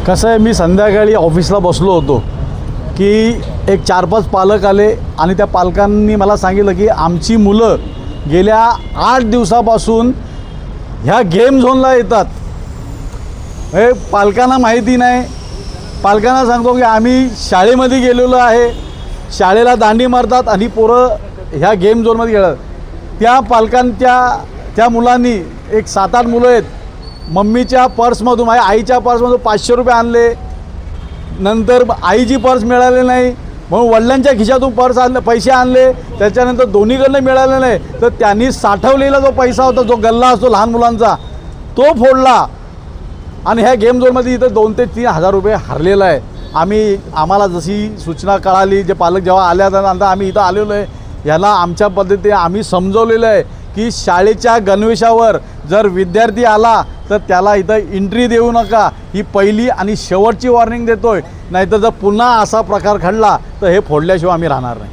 कसं आहे, मी संध्याकाळी ऑफिसला बसलो होतो की एक 4-5 पालक आले आणि त्या पालकांनी मला सांगितलं की आमची मुलं गेल्या 8 दिवसापासून ह्या गेम झोनला येतात. हे पालकांना माहिती नाही. पालकांना सांगतो की आम्ही शाळेमध्ये गेलेलो आहे, शाळेला दांडी मारतात आणि पोरं ह्या गेम झोनमध्ये गेतात. त्या त्या मुलांनी एक 7-8 मुलं आहेत, मम्मीच्या पर्समधून माझ्या आईच्या पर्समधून 500 रुपये आणले. नंतर आईची पर्स मिळाली नाही म्हणून वडिलांच्या खिशातून पैसे आणले. त्याच्यानंतर दोन्हीकडनं मिळाले नाही तर त्यांनी साठवलेला जो पैसा होता, जो गल्ला असतो लहान मुलांचा, तो फोडला. आणि ह्या गेम झोनमध्ये इथं 2,000 ते 3,000 रुपये हरलेला आहे. आम्हाला जशी सूचना कळाली, जे पालक जेव्हा आल्यानंतर आम्ही इथं आलेलो आहे, ह्याला आमच्या पद्धतीने आम्ही समजवलेलं आहे की शाळेच्या गणवेशावर जर विद्यार्थी आला तर त्याला इथं एंट्री देऊ नका. ही पहिली आणि शेवटची वॉर्निंग देतोय. नाहीतर जर पुन्हा असा प्रकार घडला तर हे फोडल्याशिवाय आम्ही राहणार नाही.